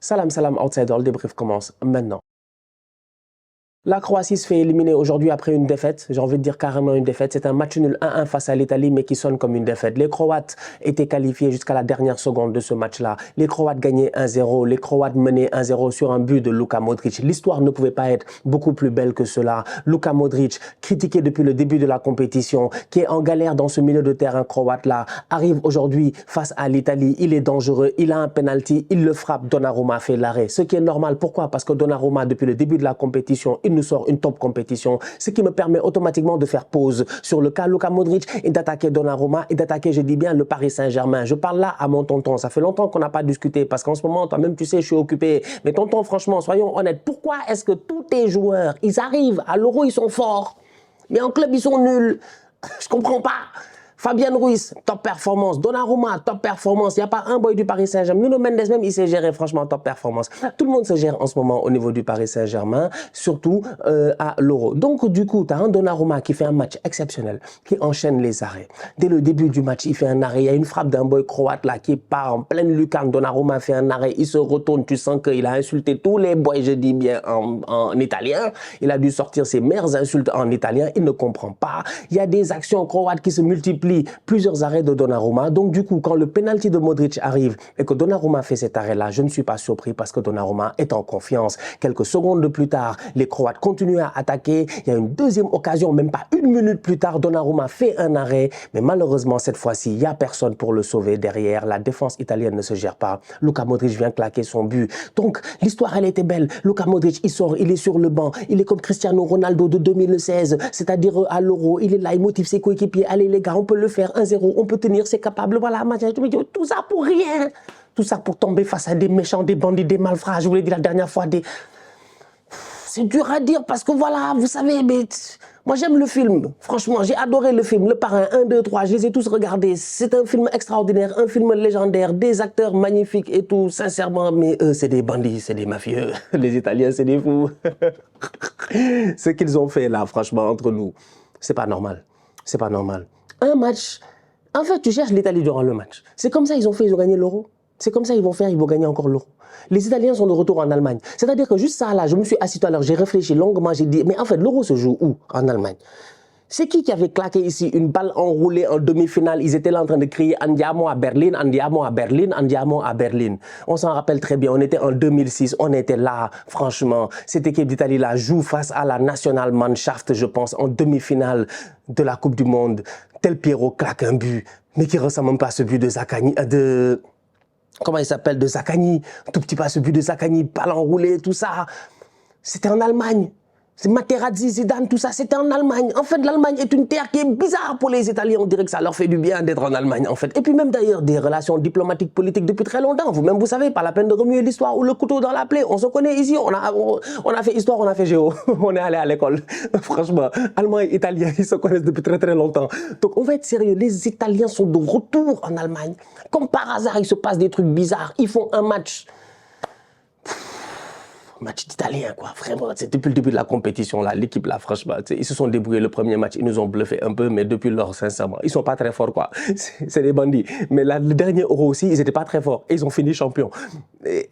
Salam salam outsider, le débrief commence maintenant. La Croatie se fait éliminer aujourd'hui après une défaite, j'ai envie de dire carrément une défaite. C'est un match nul 1-1 face à l'Italie mais qui sonne comme une défaite. Les Croates étaient qualifiés jusqu'à la dernière seconde de ce match-là. Les Croates gagnaient 1-0, les Croates menaient 1-0 sur un but de Luka Modric. L'histoire ne pouvait pas être beaucoup plus belle que cela. Luka Modric, critiqué depuis le début de la compétition, qui est en galère dans ce milieu de terrain croate-là, arrive aujourd'hui face à l'Italie. Il est dangereux, il a un penalty, il le frappe, Donnarumma fait l'arrêt. Ce qui est normal, pourquoi? Parce que Donnarumma, depuis le début de la compétition, il nous sort une top compétition, ce qui me permet automatiquement de faire pause sur le cas Luka Modric et d'attaquer Donnarumma et d'attaquer, je dis bien, le Paris Saint-Germain. Je parle là à mon tonton, ça fait longtemps qu'on n'a pas discuté parce qu'en ce moment, toi-même, tu sais, je suis occupé. Mais tonton, franchement, soyons honnêtes, pourquoi est-ce que tous tes joueurs, ils arrivent à l'Euro, ils sont forts, mais en club, ils sont nuls? Je comprends pas. Fabien Ruiz, top performance. Donnarumma, top performance. Il n'y a pas un boy du Paris Saint-Germain. Nuno Mendes même, il s'est géré, franchement, top performance. Tout le monde se gère en ce moment au niveau du Paris Saint-Germain, surtout à l'Euro. Donc, du coup, tu as un Donnarumma qui fait un match exceptionnel, qui enchaîne les arrêts. Dès le début du match, il fait un arrêt. Il y a une frappe d'un boy croate là qui part en pleine lucarne. Donnarumma fait un arrêt. Il se retourne. Tu sens qu'il a insulté tous les boys, je dis bien, en italien. Il a dû sortir ses meilleures insultes en italien. Il ne comprend pas. Il y a des actions croates qui se multiplient. Plusieurs arrêts de Donnarumma. Donc du coup, quand le penalty de Modric arrive et que Donnarumma fait cet arrêt-là, je ne suis pas surpris parce que Donnarumma est en confiance. Quelques secondes plus tard, les Croates continuent à attaquer. Il y a une deuxième occasion, même pas une minute plus tard, Donnarumma fait un arrêt. Mais malheureusement, cette fois-ci, il n'y a personne pour le sauver derrière. La défense italienne ne se gère pas. Luka Modric vient claquer son but. Donc l'histoire, elle était belle. Luka Modric, il sort, il est sur le banc. Il est comme Cristiano Ronaldo de 2016, c'est-à-dire à l'Euro. Il est là, il motive ses coéquipiers. Allez les gars, on peut le faire. 1-0, on peut tenir, c'est capable, voilà, tout ça pour rien, tout ça pour tomber face à des méchants, des bandits, des malfrats, je vous l'ai dit la dernière fois, c'est dur à dire parce que voilà, vous savez, mais moi j'aime le film, franchement, j'ai adoré le film, Le Parrain, 1, 2, 3, je les ai tous regardés, c'est un film extraordinaire, un film légendaire, des acteurs magnifiques et tout, sincèrement, mais eux c'est des bandits, c'est des mafieux, les Italiens c'est des fous, ce qu'ils ont fait là, franchement, entre nous, c'est pas normal, c'est pas normal. Un match, en fait, tu cherches l'Italie durant le match. C'est comme ça ils ont fait, ils ont gagné l'Euro. C'est comme ça ils vont faire, ils vont gagner encore l'Euro. Les Italiens sont de retour en Allemagne. C'est-à-dire que juste ça, là, je me suis assis tout à l'heure, j'ai réfléchi longuement, j'ai dit, mais en fait, l'Euro se joue où? En Allemagne. C'est qui avait claqué ici une balle enroulée en demi-finale? Ils étaient là en train de crier Andiamo à Berlin, Andiamo à Berlin, Andiamo à Berlin. On s'en rappelle très bien, on était en 2006, on était là, franchement. Cette équipe d'Italie là joue face à la Nationalmannschaft, je pense, en demi-finale de la Coupe du Monde. Tel Piero claque un but, mais qui ressemble même pas à ce but de Zaccagni, comment il s'appelle, de Zaccagni, tout petit pas ce but de Zaccagni, balle enroulée, tout ça. C'était en Allemagne. C'est Materazzi, Zidane, tout ça, c'était en Allemagne. En fait, l'Allemagne est une terre qui est bizarre pour les Italiens. On dirait que ça leur fait du bien d'être en Allemagne, en fait. Et puis même d'ailleurs, des relations diplomatiques, politiques depuis très longtemps. Vous-même, vous savez, pas la peine de remuer l'histoire ou le couteau dans la plaie. On se connaît ici, on a fait histoire, on a fait géo. On est allé à l'école. Franchement, Allemands et Italiens, ils se connaissent depuis très très longtemps. Donc on va être sérieux, les Italiens sont de retour en Allemagne. Comme par hasard, il se passe des trucs bizarres. Ils font un match. Match d'Italien, quoi, vraiment. C'est depuis le début de la compétition, là, l'équipe, là, franchement, ils se sont débrouillés le premier match, ils nous ont bluffé un peu, mais depuis lors, sincèrement, ils sont pas très forts, quoi. C'est des bandits. Mais là, le dernier Euro aussi, ils étaient pas très forts. Et ils ont fini champions. Et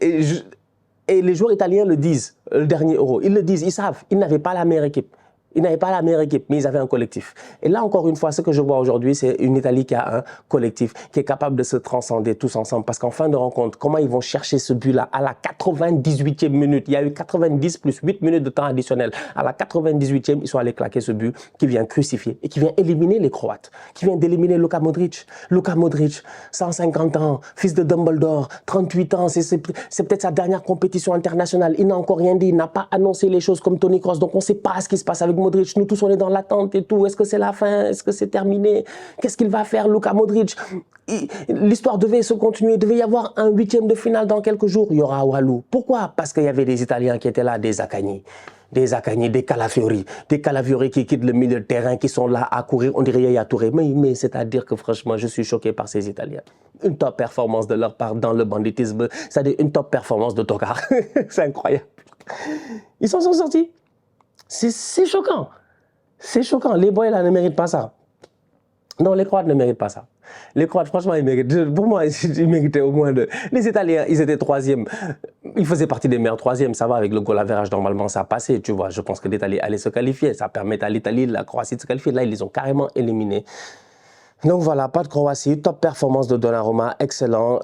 les joueurs italiens le disent, le dernier Euro. Ils le disent, ils savent, ils n'avaient pas la meilleure équipe. Ils n'avaient pas la meilleure équipe, mais ils avaient un collectif. Et là, encore une fois, ce que je vois aujourd'hui, c'est une Italie qui a un collectif, qui est capable de se transcender tous ensemble. Parce qu'en fin de rencontre, comment ils vont chercher ce but-là à la 98e minute? Il y a eu 90 plus 8 minutes de temps additionnel. À la 98e, ils sont allés claquer ce but qui vient crucifier et qui vient éliminer les Croates, qui vient d'éliminer Luka Modric. Luka Modric, 150 ans, fils de Dumbledore, 38 ans, c'est peut-être sa dernière compétition internationale. Il n'a encore rien dit, il n'a pas annoncé les choses comme Toni Kroos. Donc on ne sait pas ce qui se passe avec Modric, nous tous on est dans l'attente et tout, est-ce que c'est la fin, est-ce que c'est terminé, qu'est-ce qu'il va faire Luka Modric? L'histoire devait se continuer, il devait y avoir un 8e de finale dans quelques jours, il y aura Walou. Pourquoi? Parce qu'il y avait des Italiens qui étaient là, des Zaccagni, des Calafiori qui quittent le milieu de terrain, qui sont là à courir, on dirait Yaya Touré, mais c'est-à-dire que franchement je suis choqué par ces Italiens. Une top performance de leur part dans le banditisme, c'est-à-dire une top performance de Tokar, c'est incroyable. Ils s'en sont sortis. C'est choquant. C'est choquant. Les boys là ne méritent pas ça. Non, les Croates ne méritent pas ça. Les Croates, franchement, ils méritent. Pour moi, ils méritaient au moins de. Les Italiens, ils étaient troisième. Ils faisaient partie des meilleurs troisièmes. Ça va avec le goal average. Normalement, ça a passé. Tu vois, je pense que l'Italie allait se qualifier. Ça permet à l'Italie, la Croatie de se qualifier. Là, ils les ont carrément éliminés. Donc voilà, pas de Croatie, top performance de Donnarumma, excellent,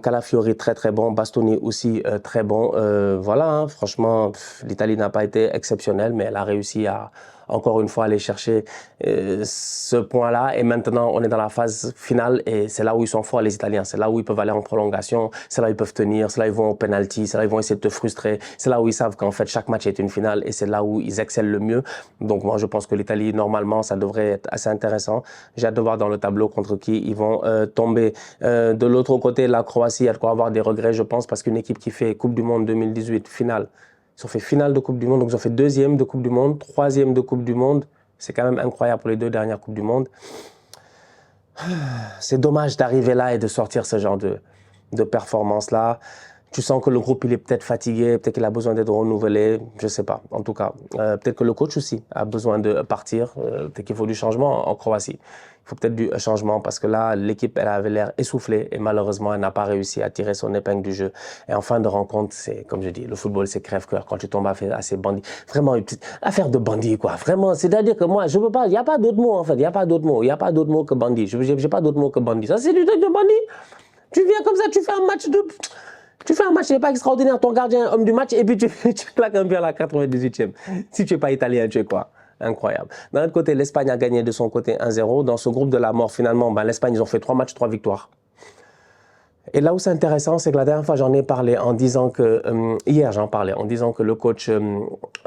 Calafiori très très bon, Bastoni aussi très bon, voilà, hein, franchement, l'Italie n'a pas été exceptionnelle, mais elle a réussi à, encore une fois, aller chercher ce point-là, et maintenant on est dans la phase finale, et c'est là où ils sont forts les Italiens, c'est là où ils peuvent aller en prolongation, c'est là où ils peuvent tenir, c'est là où ils vont au penalty, c'est là où ils vont essayer de te frustrer, c'est là où ils savent qu'en fait chaque match est une finale, et c'est là où ils excellent le mieux. Donc moi je pense que l'Italie, normalement, ça devrait être assez intéressant. J'ai hâte de voir dans le tableau contre qui ils vont tomber. De l'autre côté, la Croatie, il y a de quoi avoir des regrets, je pense, parce qu'une équipe qui fait Coupe du Monde 2018, finale, ils ont fait finale de Coupe du Monde, donc ils ont fait deuxième de Coupe du Monde, troisième de Coupe du Monde. C'est quand même incroyable pour les 2 dernières Coupes du Monde. C'est dommage d'arriver là et de sortir ce genre de performance-là. Tu sens que le groupe, il est peut-être fatigué, peut-être qu'il a besoin d'être renouvelé, je ne sais pas. En tout cas, peut-être que le coach aussi a besoin de partir, peut-être qu'il faut du changement en Croatie. Il faut peut-être du changement parce que là, l'équipe, elle avait l'air essoufflée et malheureusement, elle n'a pas réussi à tirer son épingle du jeu. Et en fin de rencontre, c'est, comme je dis, le football, c'est crève-cœur. Quand tu tombes à ces bandits, vraiment une petite affaire de bandit, quoi. Vraiment, c'est-à-dire que moi, je veux pas, il n'y a pas d'autre mot, en fait. Il n'y a pas d'autre mot. Il n'y a pas d'autre mot que bandit. Je n'ai pas d'autre mot que bandit. Ça, c'est du truc de bandit. Tu viens comme ça, tu fais un match de... Tu fais un match, n'est pas extraordinaire, ton gardien homme du match, et puis tu claques un but à la 98e. Si tu n'es pas italien, tu es quoi? Incroyable. D'un autre côté, l'Espagne a gagné de son côté 1-0. Dans ce groupe de la mort, finalement, l'Espagne, ils ont fait 3 matchs, 3 victoires. Et là où c'est intéressant, c'est que la dernière fois, j'en ai parlé en disant que, hier j'en parlais, en disant que le coach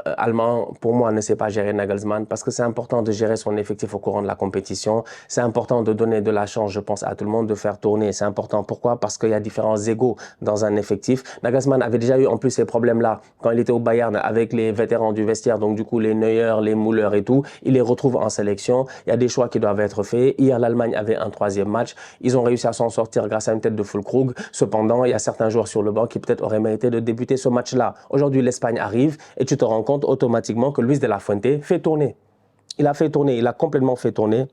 allemand, pour moi, ne sait pas gérer Nagelsmann parce que c'est important de gérer son effectif au courant de la compétition. C'est important de donner de la chance, je pense, à tout le monde de faire tourner. C'est important. Pourquoi? Parce qu'il y a différents égos dans un effectif. Nagelsmann avait déjà eu en plus ces problèmes-là quand il était au Bayern avec les vétérans du vestiaire, donc du coup les Neuer, les Müller et tout. Il les retrouve en sélection. Il y a des choix qui doivent être faits. Hier, l'Allemagne avait un 3e match. Ils ont réussi à s'en sortir grâce à une tête de Füllkrug. Cependant, il y a certains joueurs sur le banc qui peut-être auraient mérité de débuter ce match-là. Aujourd'hui, l'Espagne arrive et tu te rends compte automatiquement que Luis de la Fuente fait tourner. Il a fait tourner, il a complètement fait tourner.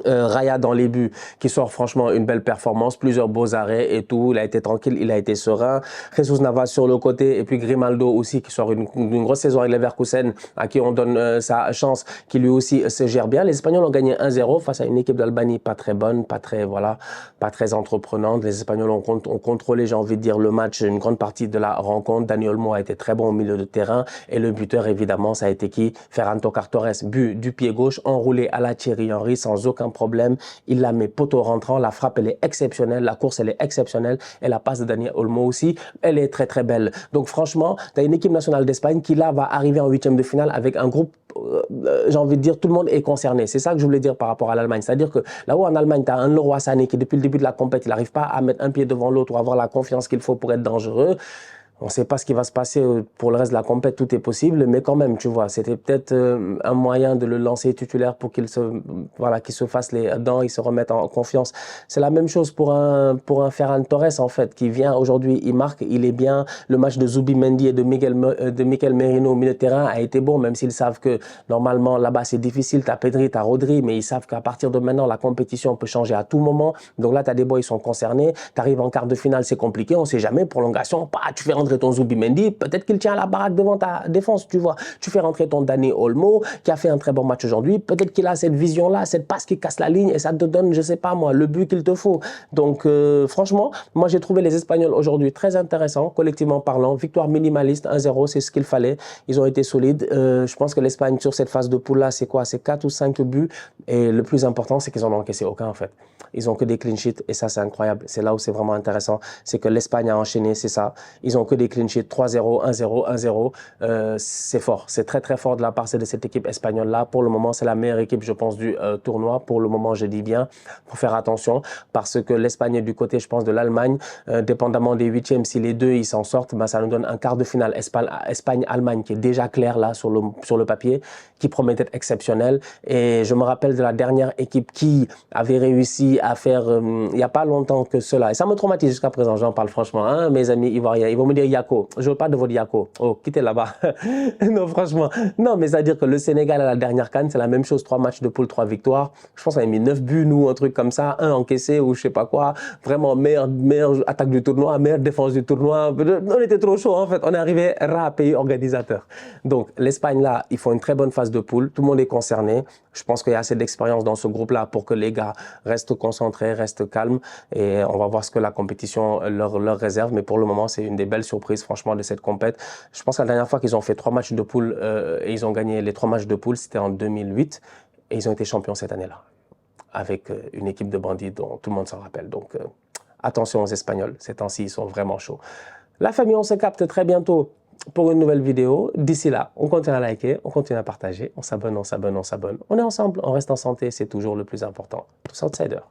Raya dans les buts, qui sort franchement une belle performance, plusieurs beaux arrêts et tout, il a été tranquille, il a été serein. Jesus Navas sur le côté et puis Grimaldo aussi qui sort une grosse saison avec Leverkusen à qui on donne sa chance, qui lui aussi se gère bien. Les Espagnols ont gagné 1-0 face à une équipe d'Albanie pas très bonne, pas très entreprenante. Les Espagnols ont contrôlé, j'ai envie de dire, le match, une grande partie de la rencontre. Dani Olmo a été très bon au milieu de terrain et le buteur évidemment ça a été qui? Ferran Torres, but du pied gauche, enroulé à la Thierry Henry sans aucun problème, il la met poteau rentrant, la frappe elle est exceptionnelle, la course elle est exceptionnelle et la passe de Dani Olmo aussi, elle est très très belle. Donc franchement, tu as une équipe nationale d'Espagne qui là va arriver en 8e de finale avec un groupe, j'ai envie de dire, tout le monde est concerné. C'est ça que je voulais dire par rapport à l'Allemagne. C'est-à-dire que là où en Allemagne, tu as un Leroy Sané qui depuis le début de la compétition, il n'arrive pas à mettre un pied devant l'autre ou avoir la confiance qu'il faut pour être dangereux. On ne sait pas ce qui va se passer pour le reste de la compétition, tout est possible, mais quand même, tu vois, c'était peut-être un moyen de le lancer titulaire pour qu'il se fasse les dents, il se remette en confiance. C'est la même chose pour un Ferran Torres, en fait, qui vient aujourd'hui, il marque, il est bien. Le match de Zubimendi et de Mikel Merino au milieu de terrain a été bon, même s'ils savent que normalement, là-bas, c'est difficile. Tu as Pedri, tu as Rodri, mais ils savent qu'à partir de maintenant, la compétition peut changer à tout moment. Donc là, tu as des boys, ils sont concernés. Tu arrives en quart de finale, c'est compliqué, on ne sait jamais. Prolongation, tu fais rentrer ton Zubimendi, peut-être qu'il tient la baraque devant ta défense, tu vois. Tu fais rentrer ton Dani Olmo, qui a fait un très bon match aujourd'hui, peut-être qu'il a cette vision-là, cette passe qui casse la ligne et ça te donne, je sais pas moi, le but qu'il te faut. Donc franchement, moi j'ai trouvé les Espagnols aujourd'hui très intéressants, collectivement parlant. Victoire minimaliste, 1-0, c'est ce qu'il fallait. Ils ont été solides. Je pense que l'Espagne sur cette phase de poule-là, c'est quoi? C'est 4 ou 5 buts. Et le plus important, c'est qu'ils n'en ont encaissé aucun en fait. Ils ont que des clean sheets et ça c'est incroyable. C'est là où c'est vraiment intéressant. C'est que l'Espagne a enchaîné, c'est ça. Ils ont que des clean sheets, 3-0, 1-0, 1-0. C'est fort. C'est très très fort de la part de cette équipe espagnole-là. Pour le moment, c'est la meilleure équipe, je pense, du tournoi. Pour le moment, je dis bien. Il faut faire attention parce que l'Espagne est du côté, je pense, de l'Allemagne. Dépendamment des 8e, si les deux ils s'en sortent, ça nous donne un quart de finale Espagne-Allemagne qui est déjà clair là sur le papier, qui promet d'être exceptionnel. Et je me rappelle de la dernière équipe qui avait réussi à faire, il n'y a pas longtemps que cela. Et ça me traumatise jusqu'à présent, j'en parle franchement. Hein, mes amis ivoiriens, ils vont me dire dire Yako. Je veux pas de votre Yako. Oh, quittez là-bas. Non, franchement. Non, mais c'est-à-dire que le Sénégal à la dernière CAN, c'est la même chose. 3 matchs de poule, 3 victoires. Je pense qu'on a mis 9 buts, nous, un truc comme ça. 1 encaissé ou je sais pas quoi. Vraiment, meilleure attaque du tournoi, meilleure défense du tournoi. On était trop chaud, en fait. On est arrivé ras pays organisateur. Donc, l'Espagne, là, ils font une très bonne phase de poule. Tout le monde est concerné. Je pense qu'il y a assez d'expérience dans ce groupe-là pour que les gars restent concentrés, restent calmes. Et on va voir ce que la compétition leur réserve. Mais pour le moment, c'est une des belles surprises, franchement, de cette compète. Je pense que la dernière fois qu'ils ont fait 3 matchs de poule et ils ont gagné les 3 matchs de poule, c'était en 2008. Et ils ont été champions cette année-là. Avec une équipe de bandits dont tout le monde s'en rappelle. Donc, attention aux Espagnols. Ces temps-ci, ils sont vraiment chauds. La famille, on se capte très bientôt pour une nouvelle vidéo. D'ici là, on continue à liker, on continue à partager, on s'abonne, on s'abonne, on s'abonne. On est ensemble, on reste en santé, c'est toujours le plus important. Tous outsiders.